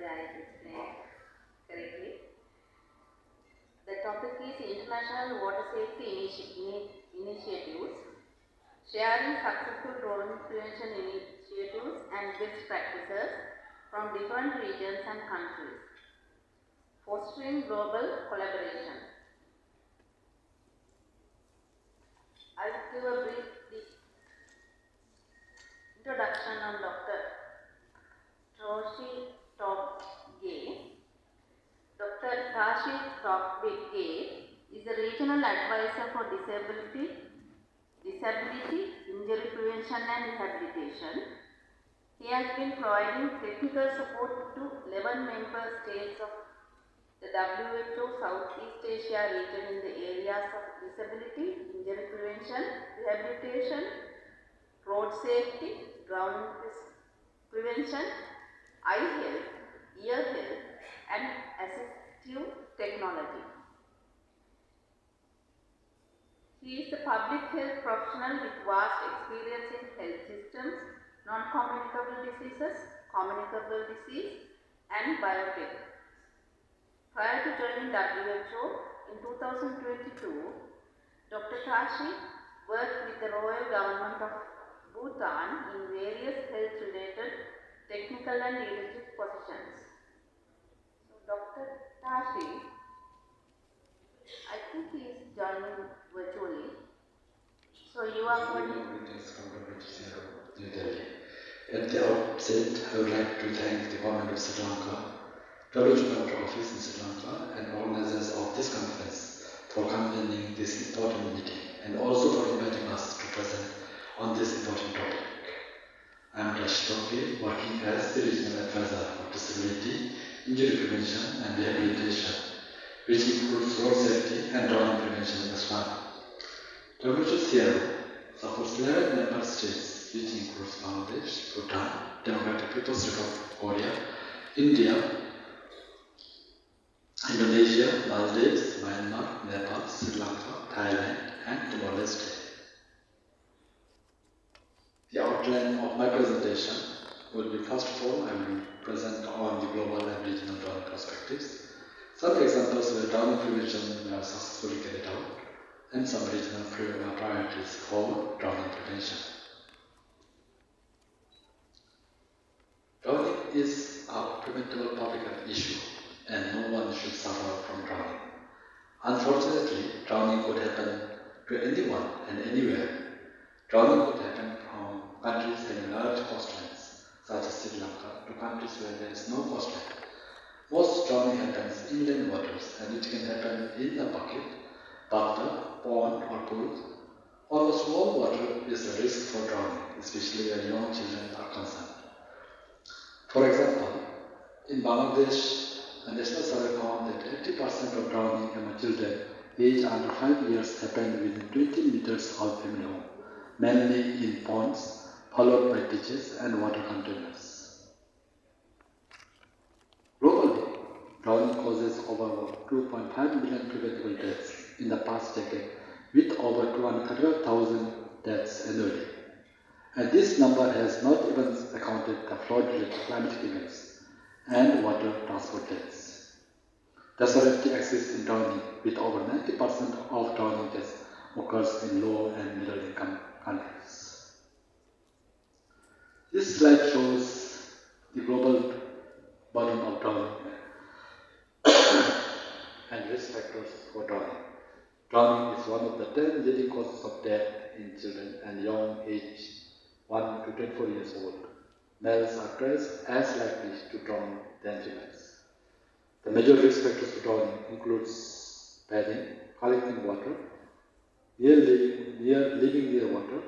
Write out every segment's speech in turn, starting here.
whether I explained correctly. The topic is International Water Safety Initiatives, sharing successful drowning prevention initiatives and best practices from different regions and countries, fostering global collaboration. I will give a brief introduction on Dr. Tashi Tobgay. Dr. Tashi Tobgay is a regional advisor for disability, injury prevention and rehabilitation. He has been providing technical support to 11 member states of the WHO Southeast Asia region in the areas of disability, injury prevention, rehabilitation, road safety, drowning prevention, eye health, ear health, and assistive technology. He is a public health professional with vast experience in health systems, non-communicable diseases, communicable disease, and biotech. Prior to joining WHO in 2022, Dr. Tashi worked with the Royal Government of Bhutan in various health-related technical and leadership positions. So, Dr. Tashi, I think he is joining virtually. So, you are going to... At the outset, I would like to thank the government of Sri Lanka, WHO office in Sri Lanka, and organizers of this conference for convening this important meeting and also for inviting us to present on this important topic. I am Tashi Tobgay, working as the Regional Advisor for Disability, Injury Prevention and Rehabilitation, which includes road safety and drowning prevention as well. WHO supports 11 member states, which includes Bangladesh, Bhutan, Democratic People's Republic of Korea, India, Indonesia, Maldives, Myanmar, Nepal, Sri Lanka, Thailand, and Timor-Leste. The outline of my presentation will be, first of all, I will present on the global and regional drowning perspectives, some examples where drowning prevention were successfully carried out, and some regional priorities for drowning prevention. Drowning is a preventable public health issue, and no one should suffer from drowning. Unfortunately, drowning could happen to anyone and anywhere. Drowning could happen from countries having large coastlines, such as Sri Lanka, to countries where there is no coastline. Most drowning happens in inland waters, and it can happen in a bucket, bathtub, pond, or pool. Almost all water is a risk for drowning, especially where young children are concerned. For example, in Bangladesh, a national survey found that 80% of drowning among children aged under 5 years happened within 20 meters of family home, mainly in ponds, followed by ditches and water containers. Globally, drowning causes over 2.5 million preventable deaths in the past decade, with over 235,000 deaths annually. And this number has not even accounted the flood-related climatic events and water transport deaths. Disability exists in drowning, with over 90% of drowning deaths occurs in low and middle income countries. This slide shows the global burden of drowning and risk factors for drowning. Drowning is one of the 10 leading causes of death in children and young aged 1 to 24 years old. Males are twice as likely to drown than females. The major risk factors for drowning includes bathing, collecting water, living near water,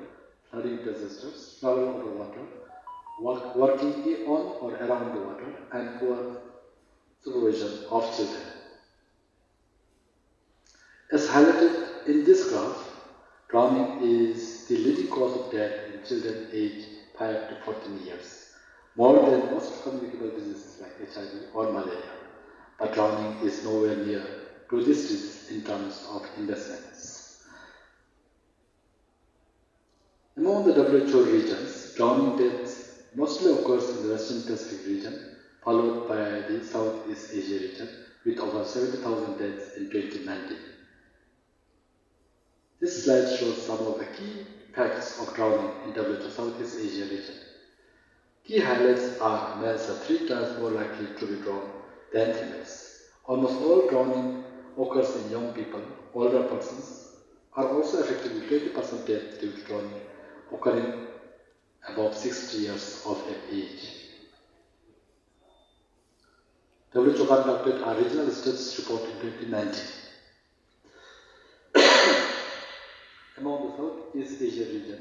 flooding disasters, travel over water, working on or around the water, and poor supervision of children. As highlighted in this graph, drowning is the leading cause of death in children aged 5 to 14 years, more than most communicable diseases like HIV or malaria. But drowning is nowhere near to this disease in terms of investments. Among the WHO regions, drowning deaths mostly occurs in the Western Pacific region, followed by the Southeast Asia region with over 70,000 deaths in 2019. This slide shows some of the key facts of drowning in WHO Southeast Asia region. Key highlights are males are 3 times more likely to be drowned than females. Almost all drowning occurs in young people. Older persons are also affected with 20% death due to drowning occurring above 60 years of age. WHO conducted a regional status report in 2019. Among the Southeast Asia region,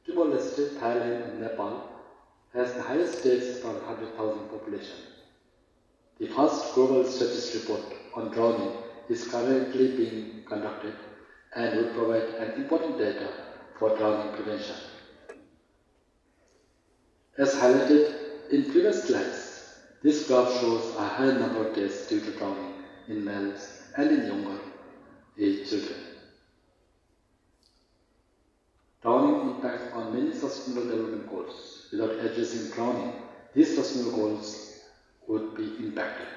Timor-Leste, Thailand and Nepal has the highest deaths per 100,000 population. The first global status report on drowning is currently being conducted and will provide an important data for drowning prevention. As highlighted in previous slides, this graph shows a high number of deaths due to drowning in males and in younger age children. Drowning impacts on many sustainable development goals. Without addressing drowning, these sustainable goals would be impacted.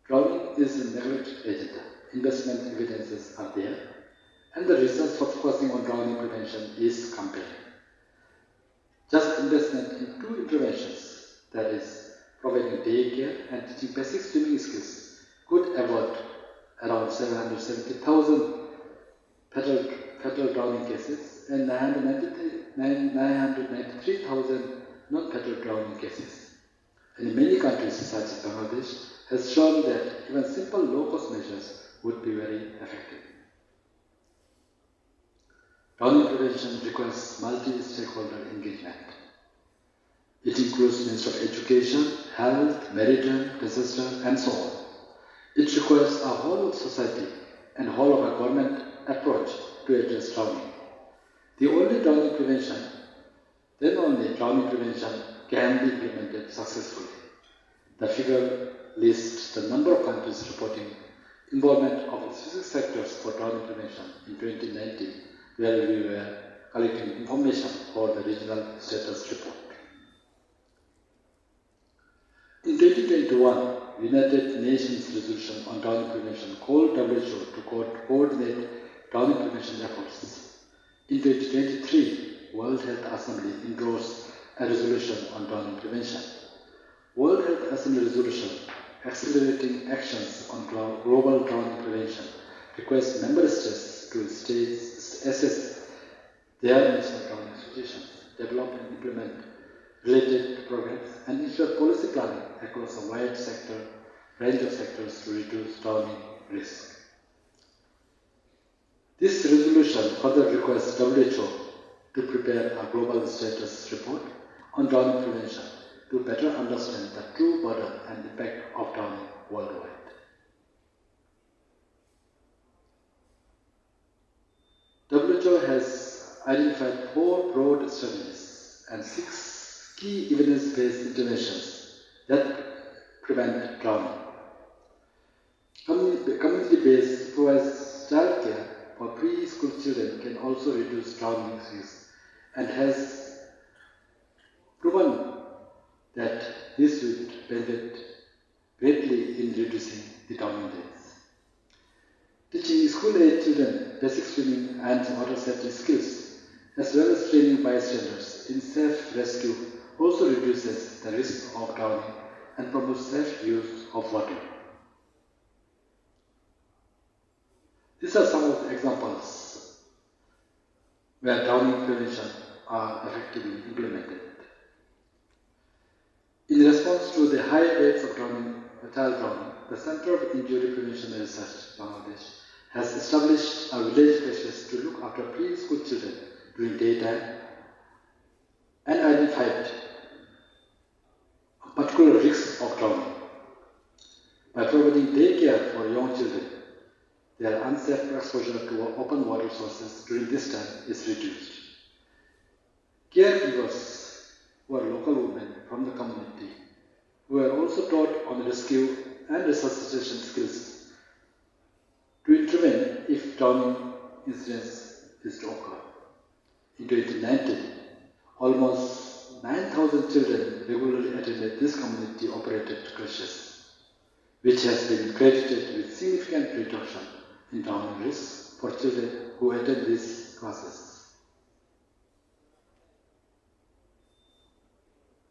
Drowning is a neglected agenda. Investment evidences are there, and the research for focusing on drowning prevention is compelling. Just investment in 2 interventions, that is, providing daycare and teaching basic swimming skills, could avert around 770,000 fatal drowning cases and 993,000 non-fatal drowning cases. And in many countries such as Bangladesh has shown that even simple low-cost measures would be very effective. Drowning prevention requires multi-stakeholder engagement. It includes means of education, health, maritime, disaster, and so on. It requires a whole of society and whole of a government approach to address drowning. Then only drowning prevention can be implemented successfully. The figure lists the number of countries reporting involvement of specific sectors for drowning prevention in 2019, where we were collecting information for the regional status report. In 2021, United Nations resolution on drowning prevention called WHO to coordinate drowning prevention efforts. In 2023, World Health Assembly endorsed a resolution on drowning prevention. World Health Assembly resolution accelerating actions on global drowning prevention requires member states to assess their national drowning situations, develop and implement related programs, and ensure policy planning across a wide range of sectors to reduce drowning risk. This resolution further requires WHO to prepare a global status report on drowning prevention to better understand the true burden and impact of drowning worldwide. WHO has identified 4 broad strategies and 6 key evidence-based interventions that prevent drowning. Community-based supervised childcare for preschool children can also reduce drowning risk and has proven that this would benefit greatly in reducing the drowning deaths. Teaching school-age children basic swimming and water safety skills, as well as training bystanders in safe rescue, also reduces the risk of drowning and promotes safe use of water. These are some of the examples where drowning prevention are effectively implemented. In response to the high rates of child drowning, the Center of Injury Prevention and Research, Bangladesh, has established a village specialist to look after preschool children during daytime and identified particular risks of drowning. By providing daycare for young children, their unsafe exposure to open water sources during this time is reduced. Caregivers who are local women from the community who are also taught on rescue and resuscitation skills to intervene if drowning incidents is to occur. In 2019, almost 9 6,000 children regularly attended this community-operated creches, which has been credited with significant reduction in drowning risk for children who attend these classes.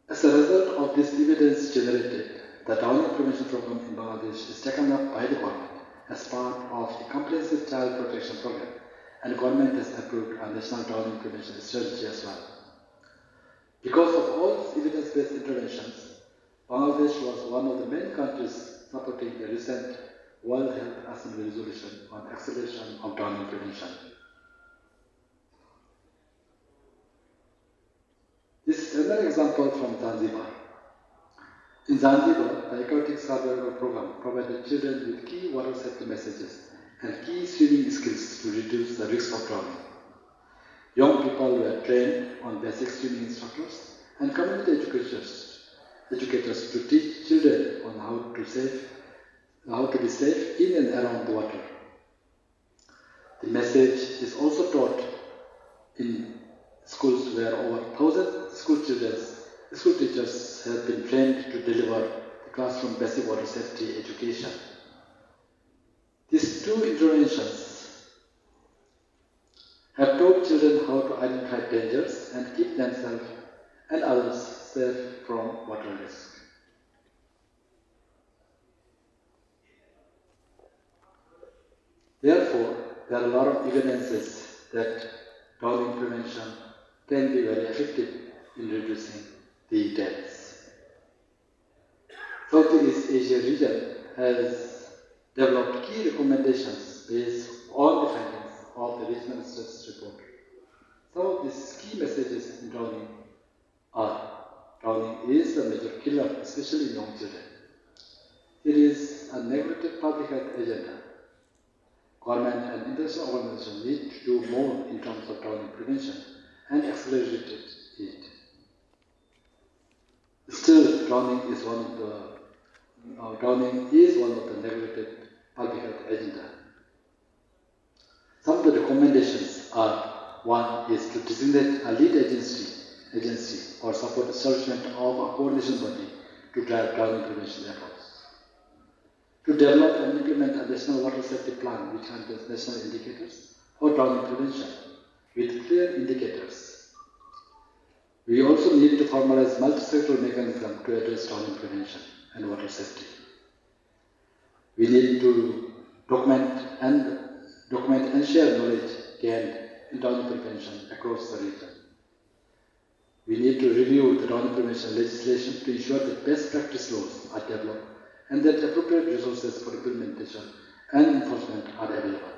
As a result of this evidence generated, the drowning prevention program in Bangladesh is taken up by the government as part of the Comprehensive Child Protection Program, and the government has approved a national drowning prevention strategy as well. Because of all these evidence-based interventions, Bangladesh was one of the main countries supporting the recent World Health Assembly resolution on acceleration of drowning prevention. This is another example from Zanzibar. In Zanzibar, the Aquatic Survival Program provided children with key water safety messages and key swimming skills to reduce the risk of drowning. Young people were trained on basic swimming instructors and community educators to teach children on how to be safe in and around the water. The message is also taught in schools where over 1,000 school teachers have been trained to deliver the classroom basic water safety education. These two interventions have taught children how to identify dangers and keep themselves and others safe from water risk. Therefore, there are a lot of evidences that drowning prevention can be very effective in reducing the deaths. Southeast Asia region has developed key recommendations based on the findings of the regional status report. Some of these key messages in drowning are: drowning is a major killer, especially in young children. It is a neglected public health agenda. Government and international organizations need to do more in terms of drowning prevention and accelerate it. Still, drowning is one of the neglected public health agenda. Some of the recommendations are: one is to designate a lead agency or support the establishment of a coordination body to drive drowning prevention efforts. To develop and implement a national water safety plan which contains national indicators for drowning prevention with clear indicators. We also need to formalize multi-sectoral mechanism to address drowning prevention and water safety. We need to document and share knowledge gained in drowning prevention across the region. We need to review the drowning prevention legislation to ensure that best practice laws are developed and that appropriate resources for implementation and enforcement are available.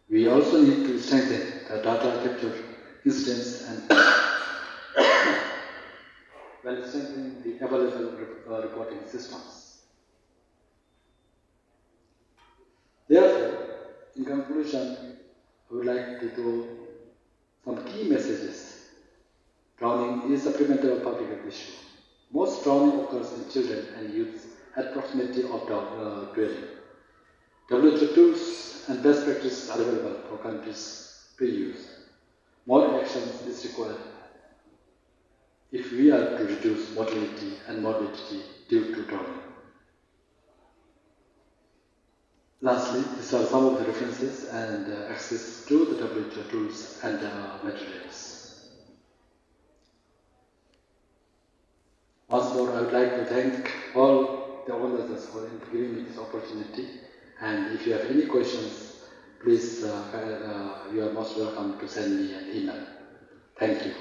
We also need to strengthen the data capture incidents and while strengthening the available reporting systems. Therefore, in conclusion, I would like to draw some key messages. Drowning is a preventable public health issue. Most drowning occurs in children and youth at proximity of dwelling. WHO tools and best practices are available for countries to use. More action is required if we are to reduce mortality and morbidity due to drowning. Lastly, these are some of the references and access to the WHO tools and materials. Once more, I would like to thank all the organizers for giving me this opportunity. And if you have any questions, please, you are most welcome to send me an email. Thank you.